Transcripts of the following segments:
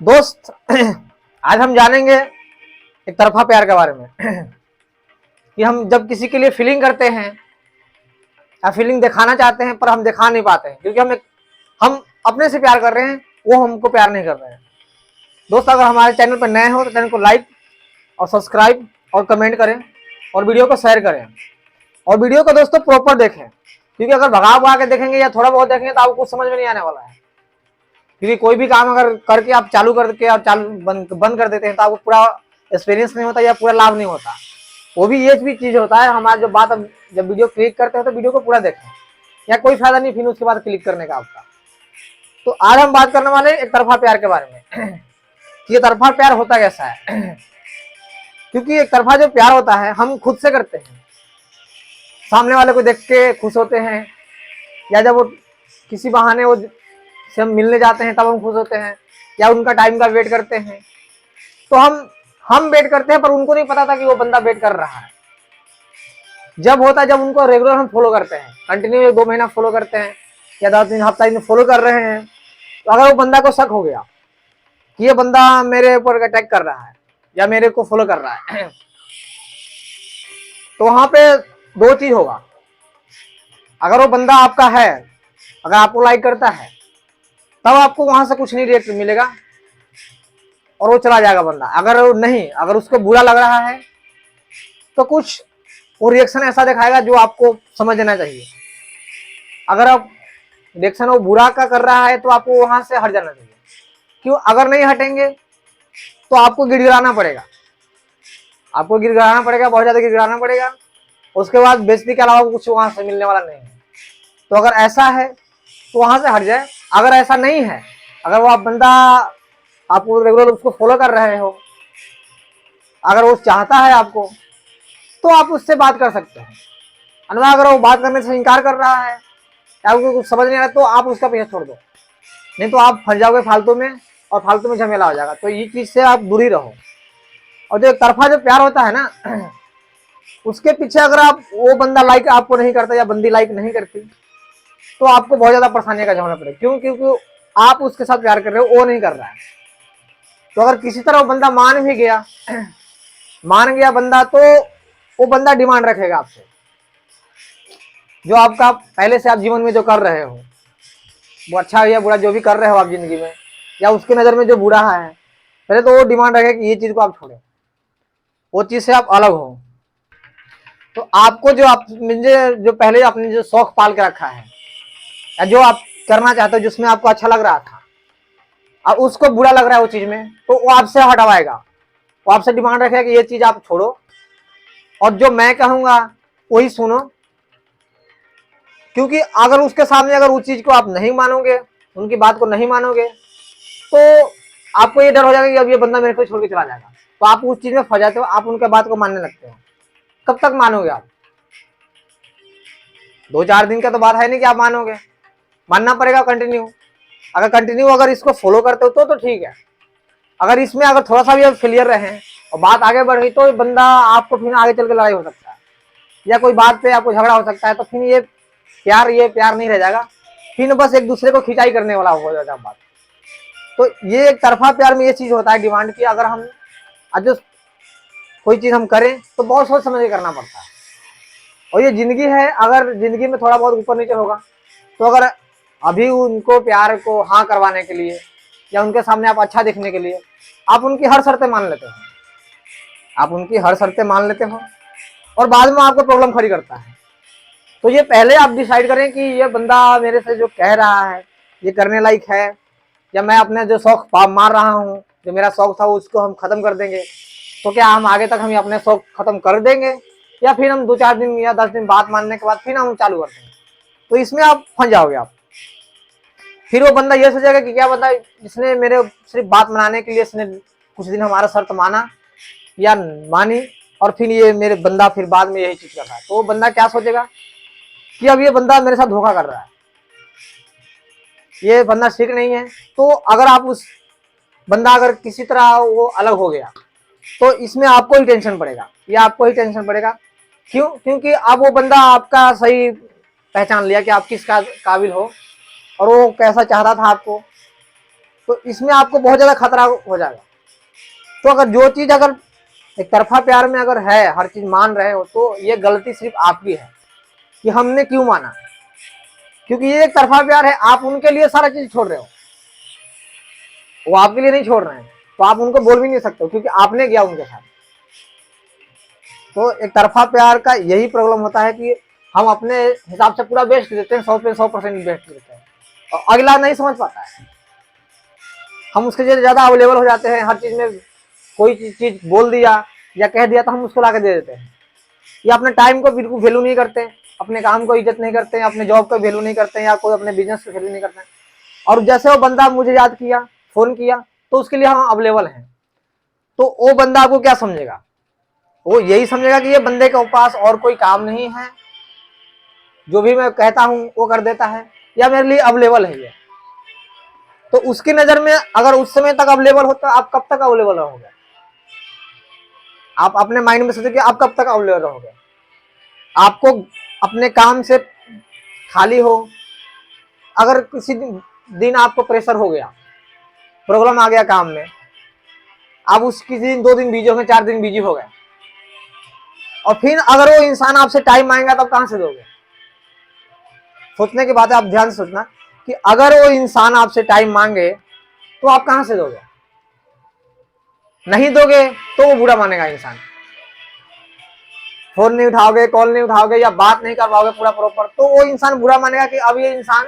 दोस्त आज हम जानेंगे एक तरफा प्यार के बारे में कि हम जब किसी के लिए फीलिंग करते हैं या फीलिंग दिखाना चाहते हैं पर हम दिखा नहीं पाते हैं क्योंकि हम अपने से प्यार कर रहे हैं, वो हमको प्यार नहीं कर रहे हैं। दोस्त अगर हमारे चैनल पर नए हो तो चैनल को लाइक और सब्सक्राइब और कमेंट करें और वीडियो को शेयर करें और वीडियो को दोस्तों प्रॉपर देखें, क्योंकि अगर भगा भगा के देखेंगे या थोड़ा बहुत देखेंगे तो आपको कुछ समझ में नहीं आने वाला है। क्योंकि कोई भी काम अगर करके आप चालू करके आप बंद कर देते हैं तो आपको पूरा एक्सपीरियंस नहीं होता या पूरा लाभ नहीं होता। वो भी ये भी चीज होता है, हमारा जो बात जब वीडियो क्लिक करते हैं तो वीडियो को पूरा देखें, या कोई फायदा नहीं फिर उसके बाद क्लिक करने का आपका। तो आज हम बात करने वाले एक तरफा प्यार के बारे में ये तरफा प्यार होता कैसा है। क्योंकि एक तरफा जो प्यार होता है हम खुद से करते हैं, सामने वाले को देख के खुश होते हैं, या जब वो किसी बहाने वो से हम मिलने जाते हैं तब हम खुश होते हैं, या उनका टाइम का वेट करते हैं। तो हम वेट करते हैं पर उनको नहीं पता था कि वो बंदा वेट कर रहा है। जब होता है जब उनको रेगुलर हम फॉलो करते हैं, कंटिन्यू 2 महीना फॉलो करते हैं या 10 दिन हफ्ता दिन फॉलो कर रहे हैं, तो अगर वो बंदा को शक हो गया कि ये बंदा मेरे ऊपर अटैक कर रहा है या मेरे को फॉलो कर रहा है तो वहां पे 2 चीज होगा। अगर वो बंदा आपका है, अगर आपको लाइक करता है, तब आपको वहां से कुछ नहीं रिएक्ट मिलेगा और वो चला जाएगा बंदा। अगर नहीं, अगर उसको बुरा लग रहा है तो कुछ वो रिएक्शन ऐसा दिखाएगा जो आपको समझ लेना चाहिए। अगर आप रिएक्शन वो बुरा का कर रहा है तो आपको वहां से हट जाना चाहिए। क्यों? अगर नहीं हटेंगे तो आपको गिड़गिड़ाना पड़ेगा, बहुत ज्यादा गिड़गिड़ाना पड़ेगा। उसके बाद बेइज्जती के अलावा कुछ वहां से मिलने वाला नहीं है। तो अगर ऐसा है तो वहां से हट जाए। अगर ऐसा नहीं है, अगर वो आप बंदा आपको रेगुलर उसको फॉलो कर रहे हो, अगर वो चाहता है आपको, तो आप उससे बात कर सकते हैं। अन्यथा अगर वो बात करने से इनकार कर रहा है या आपको कुछ समझ नहीं आ रहा तो आप उसका पीछा छोड़ दो, नहीं तो आप फंस जाओगे फालतू में और फालतू में झमेला हो जाएगा। तो ये चीज से आप दूर ही रहो। और जो एक तरफा जो प्यार होता है ना, उसके पीछे अगर आप वो बंदा लाइक आपको नहीं करता या बंदी लाइक नहीं करती तो आपको बहुत ज्यादा परेशानियों का झेलना पड़ेगा। क्यों? क्योंकि आप उसके साथ प्यार कर रहे हो, वो नहीं कर रहा है। तो अगर किसी तरह वो बंदा मान भी गया, मान गया बंदा, तो वो बंदा डिमांड रखेगा आपसे, जो आपका पहले से आप जीवन में जो कर रहे हो, वो अच्छा या बुरा जो भी कर रहे हो आप जिंदगी में, या उसके नजर में जो बुरा है, पहले तो वो डिमांड रखेगा कि ये चीज को आप छोड़े, वो चीज से आप अलग हो। तो आपको जो पहले आपने जो शौक पाल के रखा है या जो आप करना चाहते हो, जिसमें आपको अच्छा लग रहा था, अब उसको बुरा लग रहा है वो चीज में, तो वो आपसे हटवाएगा। वो आपसे डिमांड रखेगा कि ये चीज आप छोड़ो और जो मैं कहूंगा वही सुनो। क्योंकि अगर उसके सामने अगर उस चीज को आप नहीं मानोगे, उनकी बात को नहीं मानोगे, तो आपको ये डर हो जाएगा कि अब ये बंदा मेरे को छोड़ के चला जाएगा। तो आप उस चीज में फंस जाते हो, आप उनके बात को मानने लगते हो। कब तक मानोगे आप? 2-4 दिन का तो बात है नहीं कि आप मानोगे, मानना पड़ेगा कंटिन्यू। अगर इसको फॉलो करते हो तो ठीक है। अगर इसमें अगर थोड़ा सा भी फेलियर रहे और बात आगे बढ़ गई तो बंदा आपको फिर आगे चल के लड़ाई हो सकता है, या कोई बात पे आपको झगड़ा हो सकता है। तो फिर ये प्यार नहीं रह जाएगा, फिर बस एक दूसरे को खिंचाई करने वाला हो जाएगा बात। तो ये एक तरफा प्यार में ये चीज होता है डिमांड की। अगर हम आज कोई चीज हम करें तो बहुत सोच समझ के करना पड़ता है। और ये जिंदगी है, अगर जिंदगी में थोड़ा बहुत ऊपर नीचे होगा तो अगर अभी उनको प्यार को हाँ करवाने के लिए या उनके सामने आप अच्छा दिखने के लिए आप उनकी हर शर्तें मान लेते हो, और बाद में आपको प्रॉब्लम खड़ी करता है। तो ये पहले आप डिसाइड करें कि ये बंदा मेरे से जो कह रहा है ये करने लायक है, या मैं अपने जो शौक मार रहा हूँ, जो मेरा शौक था उसको हम खत्म कर देंगे। तो क्या हम आगे तक हम अपने शौक खत्म कर देंगे, या फिर हम 2-4 दिन या 10 दिन बात मानने के बाद फिर हम चालू कर देंगे? तो इसमें आप फंस जाओगे आप। फिर वो बंदा ये सोचेगा कि क्या बंदा इसने मेरे सिर्फ बात मनाने के लिए इसने कुछ दिन हमारा शर्त माना या मानी, और फिर ये मेरे बंदा फिर बाद में यही चीज कर रहा है। तो वो बंदा क्या सोचेगा कि अब ये बंदा मेरे साथ धोखा कर रहा है, ये बंदा ठीक नहीं है। तो अगर आप उस बंदा अगर किसी तरह वो अलग हो गया तो इसमें आपको ही टेंशन पड़ेगा, क्यों? क्योंकि अब वो बंदा आपका सही पहचान लिया कि आप किस काबिल हो और वो कैसा चाहता था आपको। तो इसमें आपको बहुत ज्यादा खतरा हो जाएगा। तो अगर जो चीज अगर एक तरफा प्यार में अगर है, हर चीज मान रहे हो, तो ये गलती सिर्फ आपकी है कि हमने क्यों माना। क्योंकि ये एक तरफा प्यार है, आप उनके लिए सारा चीज छोड़ रहे हो, वो आपके लिए नहीं छोड़ रहे हैं, तो आप उनको बोल भी नहीं सकते क्योंकि आपने किया उनके साथ। तो एक तरफा प्यार का यही प्रॉब्लम होता है कि हम अपने हिसाब से पूरा बेस्ट देते हैं, 100% बेस्ट देते हैं, और अगला नहीं समझ पाता है। हम उसके लिए ज्यादा अवेलेबल हो जाते हैं, हर चीज में कोई चीज बोल दिया या कह दिया तो हम उसको लाके दे देते हैं, या अपने टाइम को बिल्कुल वैल्यू नहीं करते, अपने काम को इज्जत नहीं करते, अपने जॉब को वैल्यू नहीं करते, या कोई अपने बिजनेस को वैल्यू नहीं करते। और जैसे वो बंदा मुझे याद किया, फोन किया, तो उसके लिए हम अवेलेबल हैं, तो वो बंदा आपको क्या समझेगा? वो यही समझेगा कि ये बंदे के पास और कोई काम नहीं है, जो भी मैं कहता हूं वो कर देता है, या मेरे लिए अवेलेबल है ये। तो उसकी नजर में अगर उस समय तक अवेलेबल होता, आप कब तक अवेलेबल रहोगे? आप अपने माइंड में सोचो कि आप कब तक अवेलेबल रहोगे। आपको अपने काम से खाली हो, अगर किसी दिन आपको प्रेशर हो गया, प्रॉब्लम आ गया काम में, आप उस किसी दिन 2 दिन बिजी हो गए, 4 दिन बिजी हो गए, और फिर अगर वो इंसान आपसे टाइम मांगेगा तब कहां से दोगे? सोचने की बात है, आप ध्यान से सोचना कि अगर वो इंसान आपसे टाइम मांगे तो आप कहां से दोगे? नहीं दोगे तो वो बुरा मानेगा इंसान, फोन नहीं उठाओगे, कॉल नहीं उठाओगे, या बात नहीं कर पाओगे पूरा प्रॉपर, तो वो इंसान बुरा मानेगा कि अब ये इंसान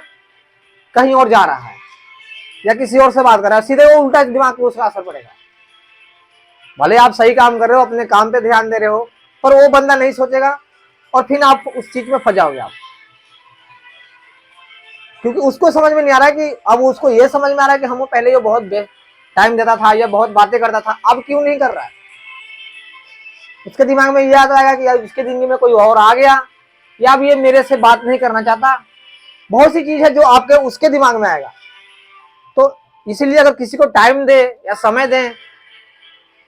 कहीं और जा रहा है या किसी और से बात कर रहा है, सीधे वो उल्टा दिमाग पे उसका असर पड़ेगा। भले आप सही काम कर रहे हो, अपने काम पे ध्यान दे रहे हो, पर वो बंदा नहीं सोचेगा, और फिर आप उस चीज में फंस जाओगे आप, क्योंकि उसको समझ में नहीं आ रहा है कि अब उसको ये समझ में आ रहा है कि हम पहले ये बहुत टाइम देता था या बहुत बातें करता था, अब क्यों नहीं कर रहा है। उसके दिमाग में ये आता है कि यार इसके जिंदगी में कोई और आ गया, या अब ये मेरे से बात नहीं करना चाहता। बहुत सी चीज है जो आपके उसके दिमाग में आएगा। तो इसीलिए अगर किसी को टाइम दे या समय दें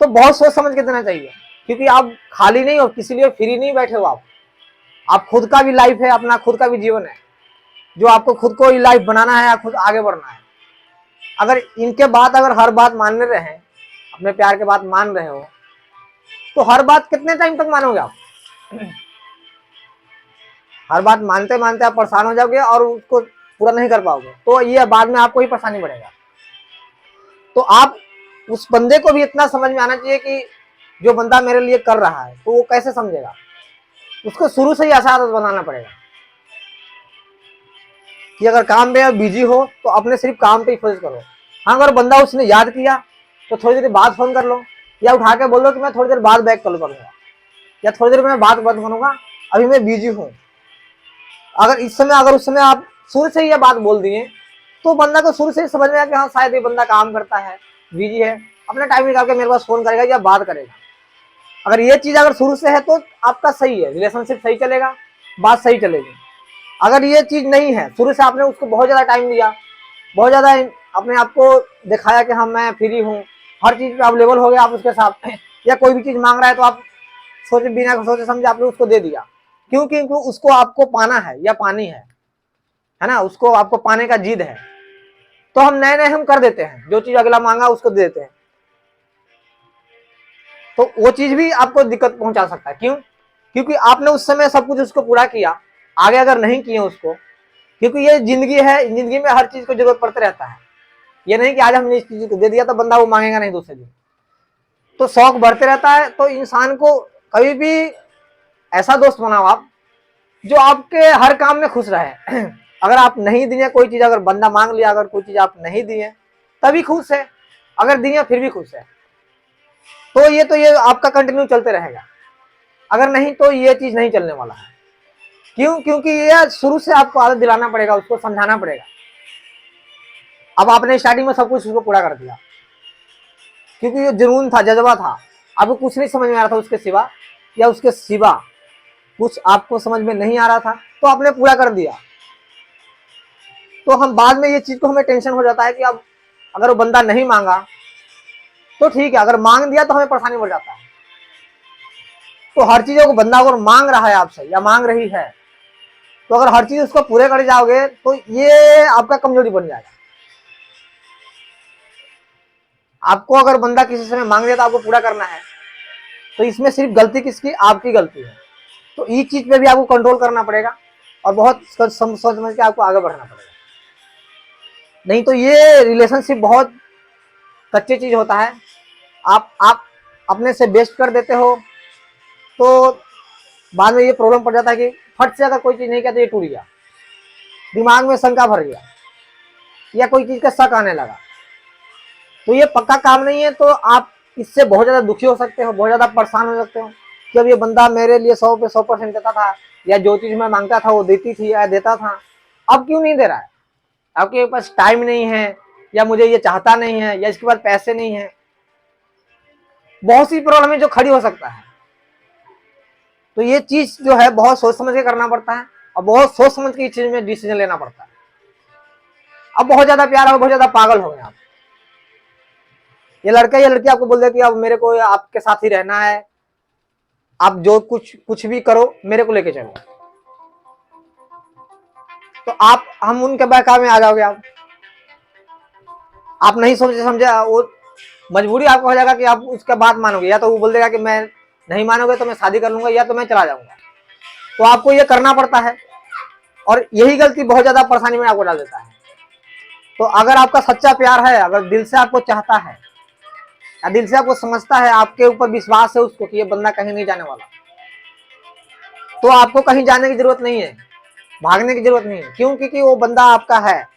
तो बहुत सोच समझ के देना चाहिए, क्योंकि आप खाली नहीं हो, किसी लिए फ्री नहीं बैठे हो। आप खुद का भी लाइफ है, अपना खुद का भी जीवन है, जो आपको खुद को लाइफ बनाना है या खुद आगे बढ़ना है। अगर इनके बात अगर हर बात मानने रहे, अपने प्यार के बात मान रहे हो, तो हर बात कितने टाइम तक मानोगे आप? हर बात मानते मानते आप परेशान हो जाओगे और उसको पूरा नहीं कर पाओगे, तो ये बाद में आपको ही परेशानी बढ़ेगा। तो आप उस बंदे को भी इतना समझ में आना चाहिए कि जो बंदा मेरे लिए कर रहा है तो वो कैसे समझेगा। उसको शुरू से ही ऐसा आदत बनाना पड़ेगा कि अगर काम में बिजी हो तो अपने सिर्फ काम पे ही फोकस करो। हाँ, अगर बंदा उसने याद किया तो थोड़ी देर बाद फोन कर लो, या उठा के बोल दो कि मैं थोड़ी देर बाद बैक कॉल करूंगा, या थोड़ी देर में बात बंद करूंगा, अभी मैं बिजी हूँ। अगर इस समय अगर उस समय आप शुरू से ही ये बात बोल दिए तो बंदा को शुरू से ही समझ में आया कि हाँ शायद ये बंदा काम करता है, बिजी है, अपना टाइम निकाल के मेरे पास फोन करेगा या बात करेगा। अगर ये चीज अगर शुरू से है तो आपका सही है, रिलेशनशिप सही चलेगा, बात सही चलेगी। अगर ये चीज नहीं है, शुरू से आपने उसको बहुत ज्यादा टाइम दिया, बहुत ज्यादा अपने आप को दिखाया कि हाँ मैं फ्री हूँ, हर चीज पे अवेलेबल हो गया आप उसके साथ, या कोई भी चीज मांग रहा है तो आप सोचे बिना सोचे समझे आपने उसको दे दिया, क्योंकि उसको आपको पाना है या पानी है ना, उसको आपको पाने का जिद है। तो हम नए नए हम कर देते हैं, जो चीज अगला मांगा उसको दे देते हैं, तो वो चीज भी आपको दिक्कत पहुंचा सकता है। क्यों? क्योंकि आपने उस समय सब कुछ उसको पूरा किया, आगे अगर नहीं किए उसको, क्योंकि ये जिंदगी है, जिंदगी में हर चीज को जरूरत पड़ते रहता है। ये नहीं कि आज हमने इस चीज को दे दिया तो बंदा वो मांगेगा नहीं दूसरे दिन, तो शौक बढ़ते रहता है। तो इंसान को कभी भी ऐसा दोस्त बनाओ आप जो आपके हर काम में खुश रहे। अगर आप नहीं दिए कोई चीज, अगर बंदा मांग लिया, अगर कोई चीज आप नहीं दिए तभी खुश है, अगर दिए फिर भी खुश है, तो ये आपका कंटिन्यू चलते रहेगा। अगर नहीं तो ये चीज नहीं चलने वाला है। क्यों? क्योंकि ये शुरू से आपको आदत दिलाना पड़ेगा, उसको समझाना पड़ेगा। अब आपने स्टार्टिंग में सब कुछ उसको पूरा कर दिया क्योंकि ये जुनून था, जज्बा था, आपको कुछ नहीं समझ में आ रहा था उसके सिवा, या उसके सिवा कुछ आपको समझ में नहीं आ रहा था, तो आपने पूरा कर दिया। तो हम बाद में ये चीज को हमें टेंशन हो जाता है कि अब अगर वो बंदा नहीं मांगा तो ठीक है, अगर मांग दिया तो हमें परेशानी बढ़ जाता है। तो हर चीजों को बंदा अगर मांग रहा है आपसे या मांग रही है, तो अगर हर चीज उसको पूरे कर जाओगे तो ये आपका कमजोरी बन जाएगा। आपको अगर बंदा किसी समय मांग रहा तो आपको पूरा करना है, तो इसमें सिर्फ गलती किसकी, आपकी गलती है। तो इस चीज पे भी आपको कंट्रोल करना पड़ेगा और बहुत सोच समझ के आपको आगे बढ़ना पड़ेगा। नहीं तो ये रिलेशनशिप बहुत कच्ची चीज होता है। आप अपने से बेस्ट कर देते हो तो बाद में ये प्रॉब्लम पड़ जाता है कि फट से अगर कोई चीज नहीं किया तो ये टूट गया, दिमाग में शंका भर गया या कोई चीज का शक आने लगा, तो ये पक्का काम नहीं है। तो आप इससे बहुत ज्यादा दुखी हो सकते हो, बहुत ज्यादा परेशान हो सकते हो कि अब ये बंदा मेरे लिए 100 पे 100% देता था, या जो चीज मैं मांगता था वो देती थी या देता था, अब क्यों नहीं दे रहा है? आपके पास टाइम नहीं है, या मुझे ये चाहता नहीं है, या इसके पास पैसे नहीं है। बहुत सी प्रॉब्लम है जो खड़ी हो सकता है। तो ये चीज जो है बहुत सोच समझ के करना पड़ता है और बहुत सोच समझ के इस चीज में डिसीजन लेना पड़ता है। अब बहुत ज्यादा प्यार हो, बहुत ज्यादा पागल हो गए आप, ये लड़का या लड़की आपको बोल दे कि अब मेरे को आपके साथ ही रहना है, आप जो कुछ भी करो मेरे को लेके चलो, तो हम उनके बहकावे में आ जाओगे। आप नहीं सोचे समझे, वो मजबूरी आपको हो जाएगा कि आप उसका बात मानोगे, या तो वो बोल देगा कि मैं नहीं मानोगे तो मैं शादी कर लूंगा, या तो मैं चला जाऊंगा। तो आपको ये करना पड़ता है और यही गलती बहुत ज्यादा परेशानी में आपको डाल देता है। तो अगर आपका सच्चा प्यार है, अगर दिल से आपको चाहता है या दिल से आपको समझता है, आपके ऊपर विश्वास है उसको कि ये बंदा कहीं नहीं जाने वाला, तो आपको कहीं जाने की जरूरत नहीं है, भागने की जरूरत नहीं है। क्यों? क्योंकि वो बंदा आपका है,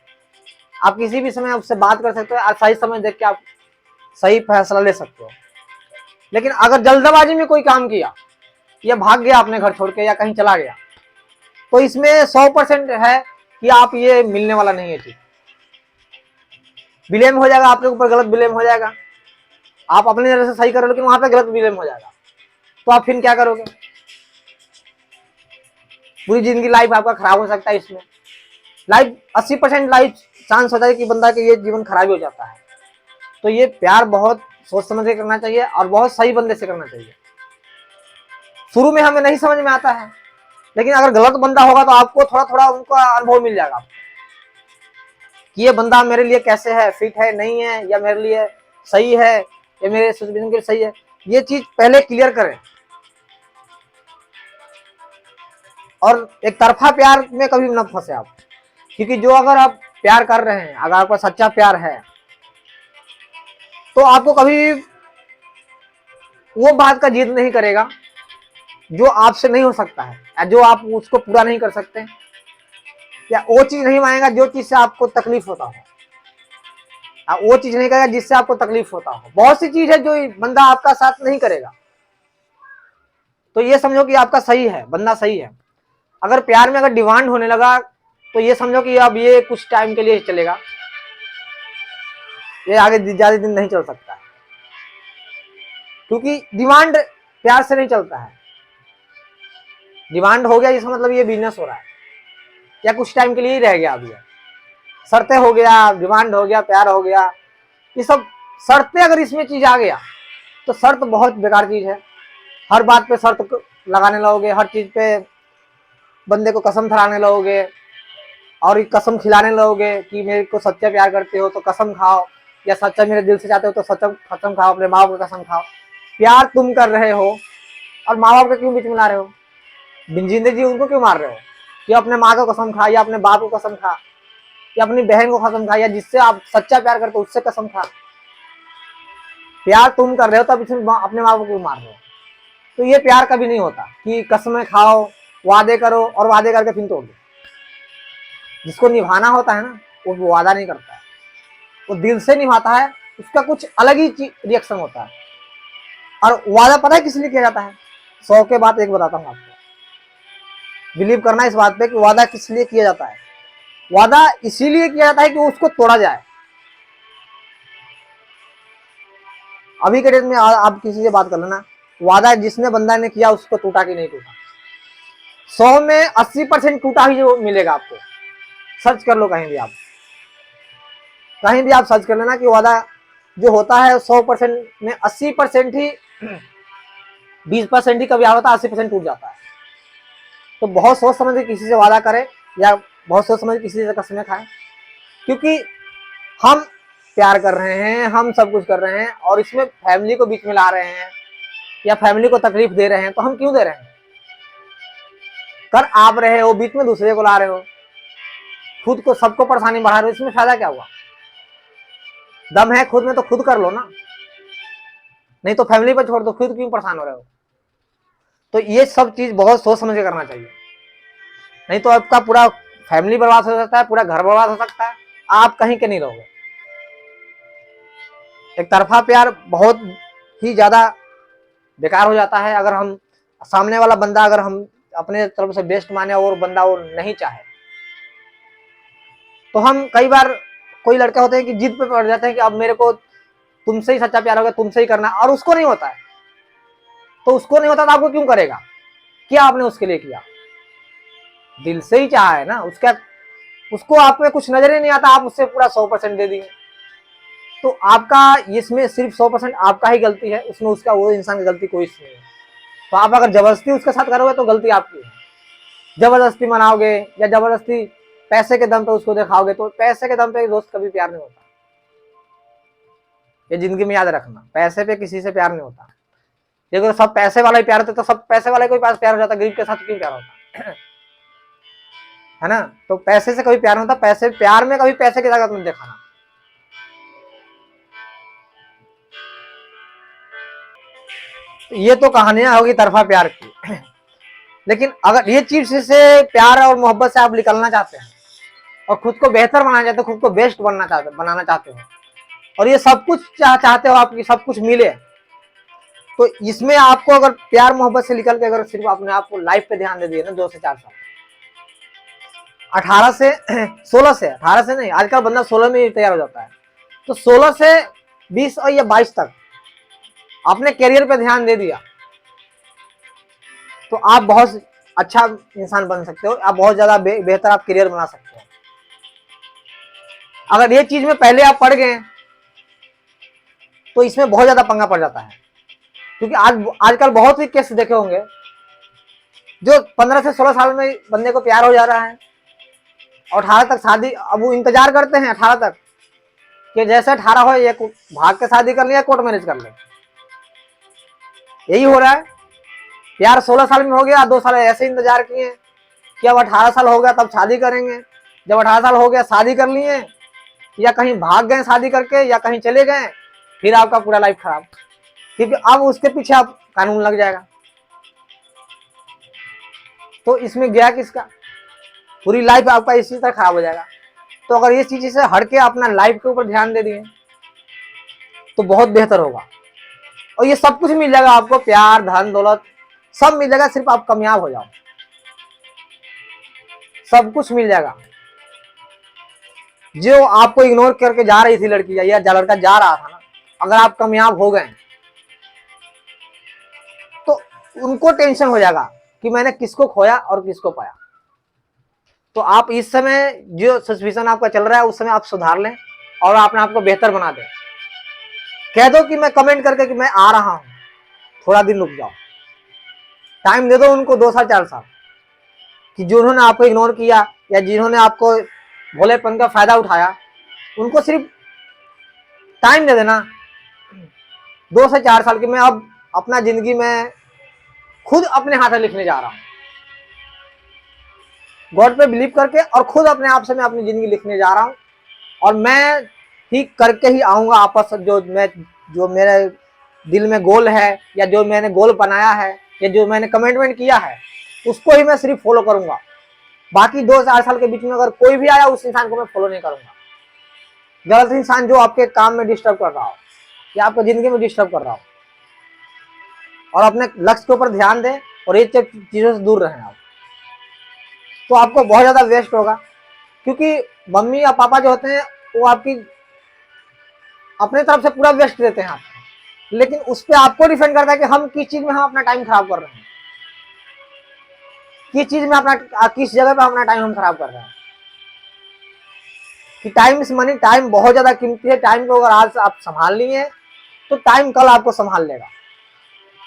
आप किसी भी समय उससे बात कर सकते हो और सही समय देख के आप सही फैसला ले सकते हो। लेकिन अगर जल्दबाजी में कोई काम किया या भाग गया अपने घर छोड़ के या कहीं चला गया, तो इसमें 100% है कि आप ये मिलने वाला नहीं है। ठीक, ब्लेम हो जाएगा आपके ऊपर, गलत ब्लेम हो जाएगा, आप अपनी तरह से सही करो लेकिन वहां पे गलत ब्लेम हो जाएगा, तो आप फिर क्या करोगे? पूरी जिंदगी लाइफ आपका खराब हो सकता है। इसमें लाइफ 80% लाइफ चांस होता है कि बंदा के ये जीवन खराब हो जाता है। तो ये प्यार बहुत सोच समझ के करना चाहिए और बहुत सही बंदे से करना चाहिए। शुरू में हमें नहीं समझ में आता है, लेकिन अगर गलत बंदा होगा तो आपको थोड़ा थोड़ा उनका अनुभव मिल जाएगा कि ये बंदा मेरे लिए कैसे है, फिट है नहीं है, या मेरे लिए सही है, या मेरे सिचुएशन के लिए सही है। ये चीज पहले क्लियर करें और एक तरफा प्यार में कभी न फंसे आप, क्योंकि जो अगर आप प्यार कर रहे हैं, अगर आपका सच्चा प्यार है, तो आपको कभी वो बात का जिद नहीं करेगा जो आपसे नहीं हो सकता है, या जो आप उसको पूरा नहीं कर सकते, या वो चीज नहीं मांगेगा जो चीज से आपको तकलीफ होता हो, वो चीज नहीं करेगा जिससे आपको तकलीफ होता हो। बहुत सी चीज है जो बंदा आपका साथ नहीं करेगा, तो ये समझो कि आपका सही है, बंदा सही है। अगर प्यार में अगर डिमांड होने लगा तो ये समझो कि अब ये कुछ टाइम के लिए चलेगा, ये आगे ज्यादा दिन नहीं चल सकता है, क्योंकि डिमांड प्यार से नहीं चलता है। डिमांड हो गया इसका मतलब ये बिजनेस हो रहा है, या कुछ टाइम के लिए ही रह गया। अभी शर्तें हो गया, डिमांड हो गया, प्यार हो गया, ये सब शर्तें अगर इसमें चीज आ गया तो शर्त बहुत बेकार चीज है। हर बात पे शर्त लगाने लगोगे, हर चीज पे बंदे को कसम खिलाने लगोगे और कसम खिलाने लगोगे कि मेरे को सच्चा प्यार करते हो तो कसम खाओ, या सच्चा मेरे दिल से चाहते हो तो सच्चा कसम खाओ, अपने माँ बाप को कसम खाओ। प्यार तुम कर रहे हो और माँ बाप को क्यों बीच में ला रहे हो? जिंदगी जी उनको क्यों मार रहे हो? या अपने माँ को कसम खा, या अपने बाप को कसम खा, या अपनी बहन को कसम खा, या जिससे आप सच्चा प्यार करते हो उससे कसम खा। प्यार तुम कर रहे हो तब इसमें अपने माँ बाप को मार रहे हो। तो ये प्यार कभी नहीं होता कि कसमें खाओ, वादे करो और वादे करके फिर तोड़ दो। जिसको निभाना होता है ना, वो वादा नहीं करता है, वो दिल से निभाता है, उसका कुछ अलग ही रिएक्शन होता है। और वादा पता है किस लिए किया जाता है? 100 के बात एक बताता हूँ आपको, बिलीव करना इस बात पे कि वादा किस लिए किया जाता है। वादा इसीलिए किया जाता है कि उसको तोड़ा जाए। अभी के डेट में आप किसी से बात कर लेना, वादा जिसने बंदा ने किया उसको टूटा कि नहीं टूटा, 100 में 80% टूटा ही जो मिलेगा आपको। सर्च कर लो कहीं भी आप सर्च कर लेना कि वादा जो होता है 100% में 80% ही 20% ही कभी होता है, 80% टूट जाता है। तो बहुत सोच समझ के किसी से वादा करें या बहुत सोच समझ के किसी से कसमें खाएं, क्योंकि हम प्यार कर रहे हैं, हम सब कुछ कर रहे हैं, और इसमें फैमिली को बीच में ला रहे हैं या फैमिली को तकलीफ दे रहे हैं, तो हम क्यों दे रहे हैं? कर आप रहे हो, बीच में दूसरे को ला रहे हो, खुद को सबको परेशानी बढ़ा रहे हो, इसमें फायदा क्या हुआ? दम है खुद में तो खुद कर लो ना, नहीं तो फैमिली पर छोड़ दो, खुद क्यों परेशान हो रहे हो? तो ये सब चीज बहुत सोच समझ के करना चाहिए, नहीं तो आपका पूरा फैमिली बर्बाद हो सकता है, पूरा घर बर्बाद हो सकता है, आप कहीं के नहीं रहोगे। एक तरफा प्यार बहुत ही ज्यादा बेकार हो जाता है। अगर हम सामने वाला बंदा अगर हम अपने तरफ से बेस्ट माने और बंदा वो नहीं चाहे, तो हम कई बार कोई लड़के होते हैं कि जिद पे पड़ जाते हैं कि अब मेरे को तुमसे ही सच्चा प्यार होगा, तुमसे ही करना, और उसको नहीं होता है। तो उसको नहीं होता तो आपको क्यों करेगा? क्या आपने उसके लिए किया? दिल से ही चाहा है ना, उसको आप में कुछ नजर ही नहीं आता, आप उससे पूरा 100% दे दिए। तो आपका इसमें सिर्फ 100% आपका ही गलती है, उसमें उसका वो इंसान की गलती कोई नहीं है। तो आप अगर जबरदस्ती उसके साथ करोगे तो गलती आपकी है। जबरदस्ती मनाओगे या जबरदस्ती पैसे के दम पे उसको दिखाओगे, तो पैसे के दम पे दोस्त कभी प्यार नहीं होता। ये जिंदगी में याद रखना, पैसे पे किसी से प्यार नहीं होता। देखो सब पैसे वाला ही प्यार होता तो सब पैसे वाले को पास प्यार हो जाता, गरीब के साथ क्यों प्यार होता? है ना? तो पैसे से कभी प्यार नहीं होता, पैसे प्यार में कभी पैसे की ताकत मत दिखाना। ये तो कहानियां होगी तरफा प्यार की। लेकिन अगर ये चीज से प्यार और मोहब्बत से आप निकलना चाहते हैं और खुद को बेहतर बनाना चाहते हो, खुद को बेस्ट बनाना चाहते हो, और ये सब कुछ चाहते हो आपकी सब कुछ मिले, तो इसमें आपको अगर प्यार मोहब्बत से निकल के अगर सिर्फ अपने आप को लाइफ पे ध्यान दे दिए ना, 2 से 4 साल, 18 से 16 से 18 से नहीं, आजकल बंदा 16 में ही तैयार हो जाता है, तो 16 से 20 और या 22 तक अपने करियर पे ध्यान दे दिया तो आप बहुत अच्छा इंसान बन सकते हो, आप बहुत ज्यादा बेहतर आप करियर बना सकते हो। अगर ये चीज में पहले आप पढ़ गए तो इसमें बहुत ज्यादा पंगा पड़ जाता है, क्योंकि आजकल बहुत ही केस देखे होंगे जो 15 से 16 साल में बंदे को प्यार हो जा रहा है और 18 तक शादी, अब वो इंतजार करते हैं 18 तक कि जैसे 18 हो ये भाग के शादी कर ले या कोर्ट मैरिज कर ले। यही हो रहा है। प्यार 16 साल में हो गया, 2 साल ऐसे इंतजार किए कि अब 18 साल हो गया तब शादी करेंगे, जब 18 साल हो गया शादी कर लिए, या कहीं भाग गए शादी करके या कहीं चले गए, फिर आपका पूरा लाइफ खराब, क्योंकि अब उसके पीछे आप कानून लग जाएगा। तो इसमें गया किसका? पूरी लाइफ आपका इसी तरह खराब हो जाएगा। तो अगर ये चीज से हट के अपना लाइफ के ऊपर ध्यान दे दिए तो बहुत बेहतर होगा, और ये सब कुछ मिल जाएगा आपको, प्यार धन दौलत सब मिल जाएगा, सिर्फ आप कामयाब हो जाओ, सब कुछ मिल जाएगा। जो आपको इग्नोर करके जा रही थी लड़की या लड़का जा रहा था ना, अगर आप कामयाब हो गए तो उनको टेंशन हो जाएगा कि मैंने किसको खोया और किसको पाया। तो आप इस समय जो सिचुएशन आपका चल रहा है उस समय आप सुधार लें और अपने आप को बेहतर बना दें। कह दो कि मैं कमेंट करके कि मैं आ रहा हूं, थोड़ा दिन रुक जाओ, टाइम दे दो उनको 2 साल 4 साल, कि जिन्होंने आपको इग्नोर किया या जिन्होंने आपको भोलेपन का फायदा उठाया उनको सिर्फ टाइम दे देना, 2 से 4 साल की। मैं अब अपना जिंदगी में खुद अपने हाथ से लिखने जा रहा हूं, गॉड पे बिलीव करके, और खुद अपने आप से मैं अपनी जिंदगी लिखने जा रहा हूं, और मैं ठीक करके ही आऊंगा आपस जो मेरे दिल में गोल है या जो मैंने गोल बनाया है या जो मैंने कमिटमेंट किया है उसको ही मैं सिर्फ फॉलो करूंगा। बाकी 2-4 साल के बीच में अगर कोई भी आया उस इंसान को मैं फॉलो नहीं करूंगा। गलत इंसान जो आपके काम में डिस्टर्ब कर रहा हो या आपको जिंदगी में डिस्टर्ब कर रहा हो, और अपने लक्ष्य के ऊपर ध्यान दें और ये चीजों से दूर रहें आप, तो आपको बहुत ज्यादा वेस्ट होगा। क्योंकि मम्मी या पापा जो होते हैं वो आपकी अपने तरफ से पूरा वेस्ट देते हैं आपको, लेकिन उस पर आपको डिपेंड करता है कि हम किस चीज में हम अपना टाइम खराब कर रहे हैं, किस चीज में अपना किस जगह पे अपना टाइम हम खराब कर रहे हैं। कि टाइम इज मनी, टाइम बहुत ज्यादा कीमती है। टाइम को अगर आज आप संभाल लिए तो टाइम कल आपको संभाल लेगा।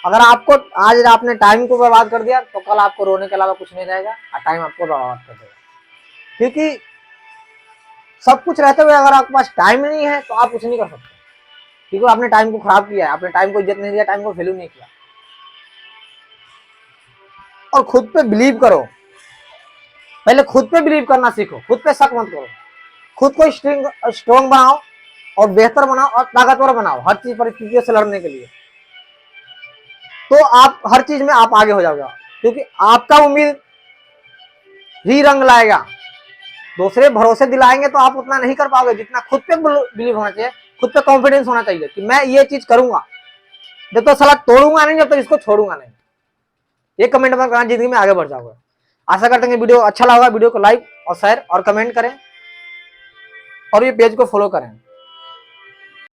अगर आपको आज आपने टाइम को बर्बाद कर दिया तो कल आपको रोने के अलावा कुछ नहीं रहेगा और टाइम आपको बर्बाद कर देगा। क्योंकि सब कुछ रहते हुए अगर आपके पास टाइम नहीं है तो आप कुछ नहीं कर सकते, क्योंकि आपने टाइम को खराब किया है, आपने टाइम को इज्जत नहीं दिया, टाइम को वैल्यू नहीं किया। और खुद पे बिलीव करो, पहले खुद पे बिलीव करना सीखो, खुद पे शक मत करो, खुद को स्ट्रॉन्ग बनाओ और बेहतर बनाओ और ताकतवर बनाओ हर चीज परिस्थितियों से लड़ने के लिए। तो आप हर चीज में आप आगे हो जाओगे, क्योंकि आपका उम्मीद ही रंग लाएगा। दूसरे भरोसे दिलाएंगे तो आप उतना नहीं कर पाओगे जितना खुद पे बिलीव होना चाहिए, खुद पे कॉन्फिडेंस होना चाहिए कि मैं ये चीज करूंगा, जब तो साला तोड़ूंगा नहीं, जब तक इसको छोड़ूंगा नहीं। ये कमेंट में करना, जिंदगी में आगे बढ़ जाओगे। आशा करते हैं वीडियो अच्छा लगा, वीडियो को लाइक और शेयर और कमेंट करें और ये पेज को फॉलो करें।